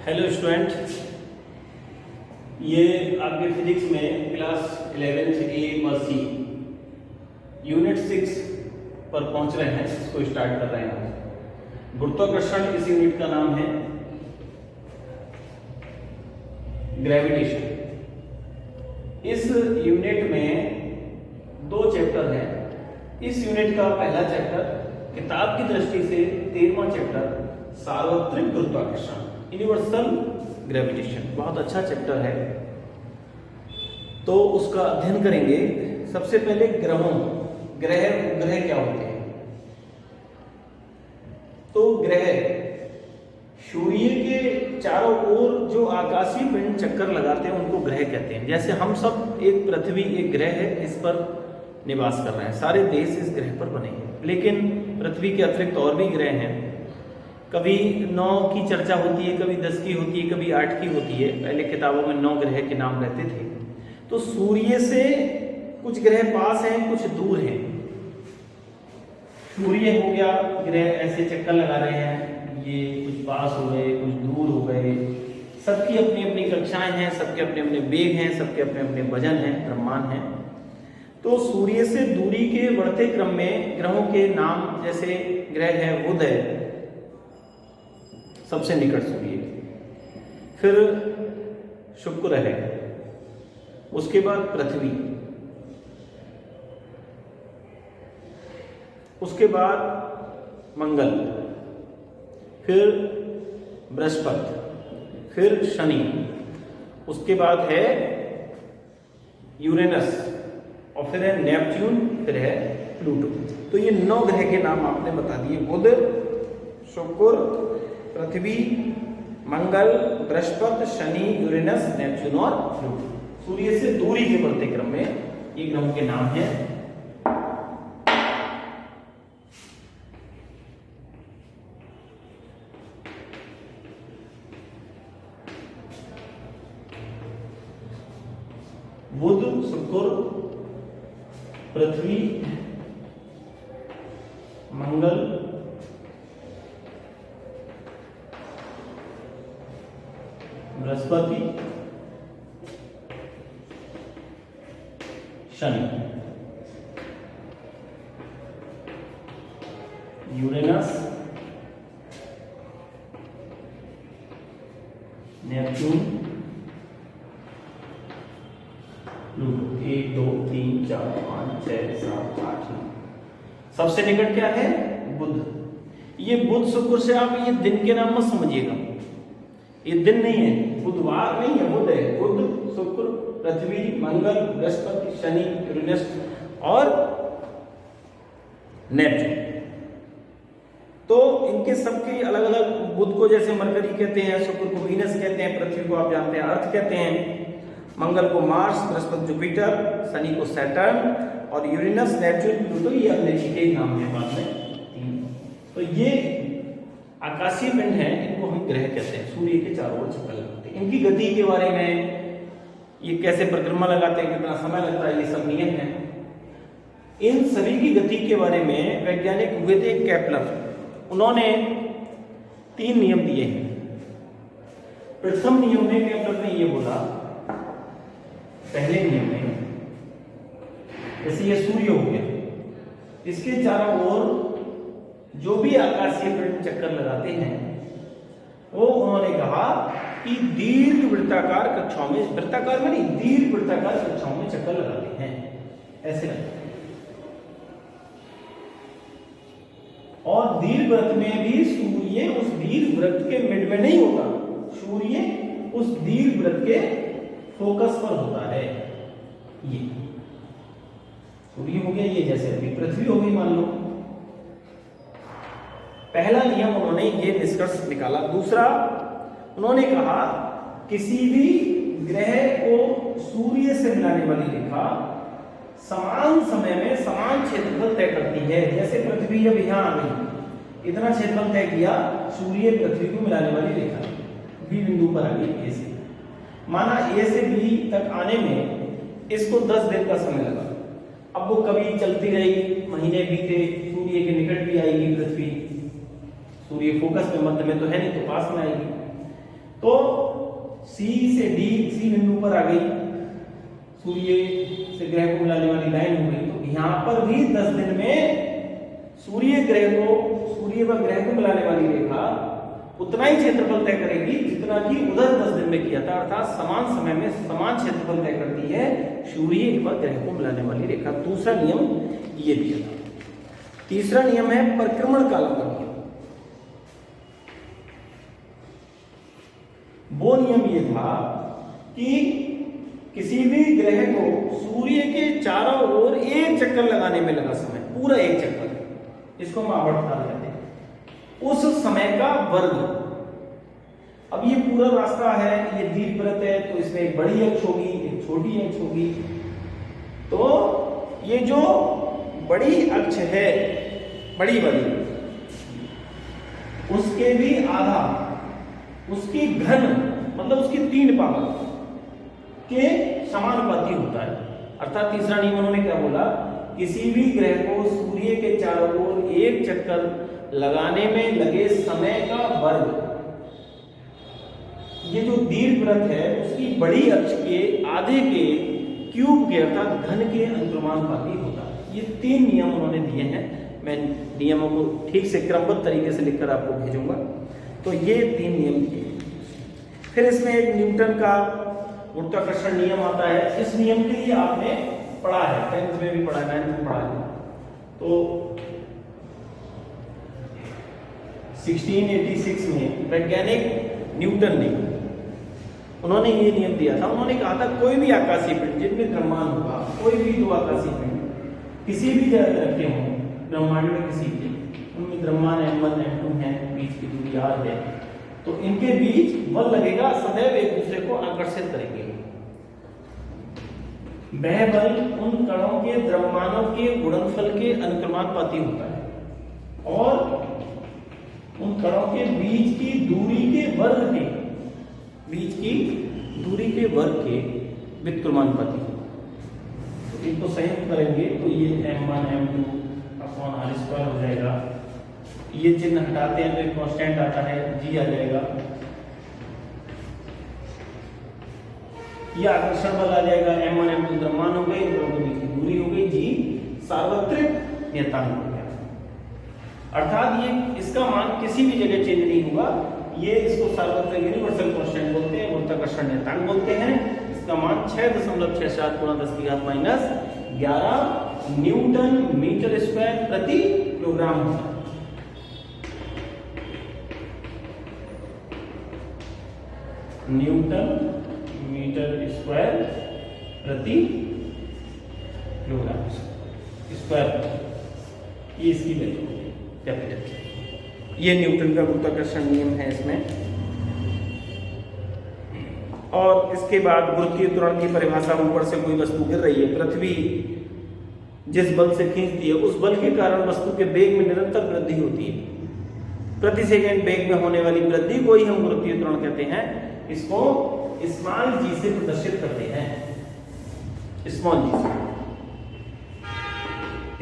Hello student, ये आपके physics में क्लास 11th ए व सी यूनिट 6 पर पहुंच रहे हैं। इसको स्टार्ट कर रहे हैं। गुरुत्वाकर्षण इस यूनिट का नाम है ग्रेविटेशन। इस यूनिट में 2 चैप्टर हैं। इस यूनिट का पहला चैप्टर किताब की दृष्टि से 13वां चैप्टर सार्वत्रिक गुरुत्वाकर्षण, यूनिवर्सल ग्रेविटेशन, बहुत अच्छा चैप्टर है। तो उसका अध्ययन करेंगे। सबसे पहले ग्रह क्या होते हैं। तो ग्रह सूर्य के चारों ओर जो आकाशीय पिंड चक्कर लगाते हैं उनको ग्रह कहते हैं। जैसे हम सब, एक पृथ्वी एक ग्रह है, इस पर निवास कर रहे हैं। सारे देश इस ग्रह पर बने हैं, लेकिन पृथ्वी के अतिरिक्त और भी ग्रह हैं। कभी 9 की चर्चा होती है, कभी 10 की होती है, कभी 8 की होती है। पहले किताबों में 9 ग्रह के नाम रहते थे। तो सूर्य से कुछ ग्रह पास हैं, कुछ दूर हैं। सूर्य हो गया ग्रह, ऐसे चक्कर लगा रहे हैं, ये कुछ पास हो गए, कुछ दूर हो गए। सबकी अपनी अपनी कक्षाएं हैं, सबके अपने अपने वेग हैं, सबके अपने अपने वजन हैं, द्रव्यमान हैं। तो सूर्य से दूरी के बढ़ते क्रम में ग्रहों के नाम, जैसे ग्रह है बुध है, सबसे निकट सूर्य, फिर शुक्र है, उसके बाद पृथ्वी, उसके बाद मंगल, फिर बृहस्पति, फिर शनि, उसके बाद है यूरेनस, और फिर है नेपच्यून, फिर है प्लूटो। तो ये 9 ग्रह के नाम आपने बता दिए। बुध, शुक्र, पृथ्वी, मंगल, बृहस्पति, शनि, यूरेनस, नेपच्यून और प्लूटो। सूर्य से दूरी के बढ़ते क्रम में ये ग्रहों के नाम हैं। Budh, Shukra, Prithvi, Mangal, Brihaspati, Shani, Uranus, Neptune, Pluto. 1 2 3 4 5 6 7 8 9। सबसे निकट क्या है? बुध। ये बुध शुक्र से आप ये दिन के नाम मत समझिएगा, ये दिन नहीं है, बुधवार नहीं है, बुध है। बुध, शुक्र, पृथ्वी, मंगल, बृहस्पति, शनि, यूरेनस और नेपच्यून। तो इनके सबके अलग अलग, बुध को जैसे मरकरी कहते हैं, शुक्र को वीनस कहते हैं, पृथ्वी को आप जानते हैं अर्थ कहते हैं, मंगल को मार्स, बृहस्पति जुपिटर, शनि को सैटर्न और यूरेनस, नेपच्यून, प्लूटो ये अंग्रेजी के नाम है बाद में 3। तो ये आकाशीय पिंड हैं, इनको हम ग्रह कहते हैं। सूर्य के चारों ओर चक्कर लगाते हैं। इनकी गति के बारे में, ये कैसे परिक्रमा लगाते हैं, कितना समय लगता है, ये सब नियम हैं। इन सभी की गति के बारे में वैज्ञानिक हुए थे केपलर। उन्होंने 3 नियम दिए हैं। प्रथम नियम में केपलर ने ये बोला, पहले नियम में, जैसे ये सूर्य हो गया, इसके चारों ओर जो भी आकाशीय पिंड चक्कर लगाते हैं, वो उन्होंने कहा कि दीर्घ वृत्ताकार कक्षाओं में, वृत्ताकार में नहीं, दीर्घ वृत्ताकार कक्षाओं में चक्कर लगाते हैं, ऐसे लगते हैं। और दीर्घ वृत्त में भी सूर्य उस दीर्घ वृत्त के मिड में नहीं होता, सूर्य उस दीर्घ वृत्त के फोकस पर होता है। ये सूर्य हो गया, ये जैसे अभी पृथ्वी हो गई मान लो। पहला नियम उन्होंने ये निष्कर्ष निकाला। दूसरा, उन्होंने कहा किसी भी ग्रह को सूर्य से मिलाने वाली रेखा समान समय में समान क्षेत्रफल तय करती है। जैसे पृथ्वी जब यहाँ आ गई, इतना क्षेत्रफल तय किया, सूर्य पृथ्वी को मिलाने वाली रेखा बी बिंदु पर आ गई। ए से माना, ए से बी तक आने में इसको 10 दिन का समय लगा। अब वो कभी चलती रहेगी, महीने बीते, सूर्य के निकट भी आएगी पृथ्वी, सूर्य फोकस में मध्य में तो है नहीं, तो पास में आएगी। तो सी से डी, सी बिंदु पर आ गई, सूर्य से ग्रह को मिलाने वाली लाइन हो गई। तो यहां पर भी 10 दिन में सूर्य व ग्रह को मिलाने वाली रेखा उतना ही क्षेत्रफल तय करेगी जितना कि उधर 10 दिन में किया था, अर्थात समान समय में समान क्षेत्रफल तय करती है सूर्य व ग्रह को मिलाने वाली रेखा। दूसरा नियम ये दिया था। तीसरा नियम है परिक्रमण काल का नियम। वो नियम ये था कि किसी भी ग्रह को सूर्य के चारों ओर एक चक्कर लगाने में लगा समय, पूरा एक चक्कर, इसको हम आवर्तकाल कहते हैं, उस समय का वर्ग। अब ये पूरा रास्ता है, ये दीर्घवृत्त है, तो इसमें एक बड़ी अक्ष होगी, एक छोटी अक्ष होगी। तो ये जो बड़ी अक्ष है, बड़ी वाली, उसके भी आधा, उसकी घन मतलब उसकी 3 पावर के समानुपाती होता है। अर्थात तीसरा नियम उन्होंने क्या बोला, किसी भी ग्रह को सूर्य के चारों ओर एक चक्कर लगाने में लगे समय का वर्ग, ये जो दीर्घवृत्त है उसकी बड़ी अक्ष के आधे के क्यूब के अर्थात घन के अनुक्रमानुपाती होता है। ये 3 नियम उन्होंने दिए हैं। मैं नियमों को ठीक से क्रमबद्ध तरीके से लिखकर आपको भेजूंगा। तो ये 3 नियम दिए। फिर इसमें एक न्यूटन का गुरुत्वाकर्षण नियम आता है। इस नियम के लिए आपने पढ़ा है, 10th में भी पढ़ा है, 9th में पढ़ा है। तो 1686 में वैज्ञानिक न्यूटन ने उन्होंने ये नियम दिया था। उन्होंने कहा था कोई भी आकाशीय पिंड जिनमें द्रव्यमान होगा, कोई भी 2 आकाशीय पिंड किसी भी जगह रखे हों ब्रह्मांड में, किसी भी उनमें द्रव्यमान m1 m2 है, बीच की दूरी r है, तो इनके बीच बल लगेगा, सदैव एक दूसरे को आकर्षित करेंगे। वह बल उन कणों के द्रव्यमानों के गुणनफल के अनुक्रमानुपाती होता है और उन कणों के बीच की दूरी के वर्ग के, बीच की दूरी के वर्ग के व्युत्क्रमानुपाती। तो इनको संयुक्त करेंगे तो ये m1 m2 अपॉन r² हो जाएगा। ये चिन्ह हटाते हैं तो एक कांस्टेंट आता है, g आ जाएगा। ये आकर्षण बल आ जाएगा, m1 m2 द्रव्यमान हो गए, दोनों के बीच की दूरी हो गई, g सार्वत्रिक नियतांक हो गया। अर्थात ये इसका मान किसी भी जगह चेंज नहीं होगा। ये इसको सार्वत्रिक यूनिवर्सल कांस्टेंट बोलते हैं, गुरुत्वाकर्षण नियतांक बोलते हैं। इसका मान 6.67 × 10⁻11 न्यूटन मीटर स्क्वायर प्रति किलोग्राम होता है। न्यूटन मीटर स्क्वायर प्रति किलोग्राम स्क्वायर, ये इसकी वैल्यू होगी कैपिटल। ये न्यूटन का गुरुत्वाकर्षण नियम है इसमें। और इसके बाद गुरुत्वीय त्वरण की परिभाषा, ऊपर से कोई वस्तु गिर रही है, पृथ्वी जिस बल से खींचती है उस बल के कारण वस्तु के वेग में निरंतर वृद्धि होती है। प्रति सेकंड वेग में होने वाली वृद्धि को ही हम गुरुत्वीय त्वरण कहते हैं। इसको स्मॉल जी से प्रदर्शित करते हैं, स्मॉल जी से।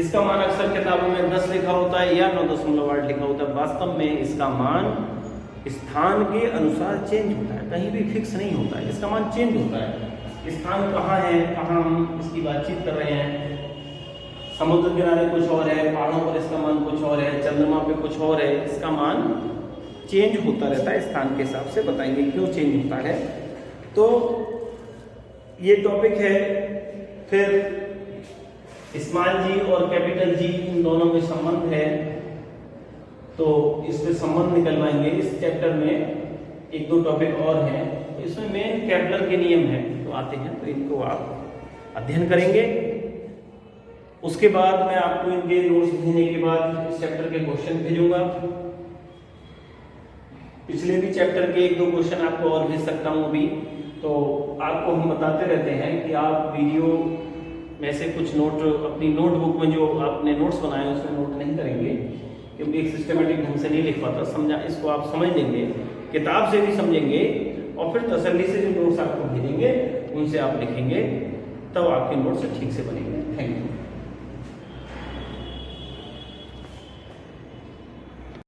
इसका मान अक्सर किताबों में 10 लिखा होता है या 9.8 लिखा होता है। वास्तव में इसका मान स्थान के अनुसार चेंज होता है, कहीं भी फिक्स नहीं होता है, इसका मान चेंज होता है। स्थान कहाँ है, कहाँ हम इसकी बातचीत कर रहे हैं, समुद्र किनारे कुछ और है, पहाड़ों पर इसका मान कुछ और है, चंद्रमा पे कुछ और है, इसका मान चेंज होता रहता है। स्थान के हिसाब से बताएंगे क्यों चेंज होता है। तो ये टॉपिक है। फिर स्मॉल जी और कैपिटल जी, इन दोनों में संबंध है, तो इसमें संबंध निकलवाएंगे। इस चैप्टर में 1-2 टॉपिक और हैं, तो इसमें मेन केपलर के नियम हैं तो आते हैं, तो इनको आप अध्ययन करेंगे। उसके बाद मैं आपको इनके नोट्स भेजने के बाद इस चैप्टर के क्वेश्चन भेजूंगा। पिछले भी चैप्टर के 1-2 क्वेश्चन आपको और भेज सकता हूँ अभी। तो आपको हम बताते रहते हैं कि आप वीडियो में से कुछ नोट अपनी नोटबुक में जो आपने नोट्स बनाए उसमें नोट नहीं करेंगे, क्योंकि एक सिस्टमेटिक ढंग से नहीं लिख पाता। समझा, इसको आप समझ लेंगे, किताब से भी समझेंगे और फिर तसल्ली से जो नोट्स आपको भेजेंगे उनसे आप लिखेंगे, तब आपके नोट्स ठीक से बनेंगे। Thank you.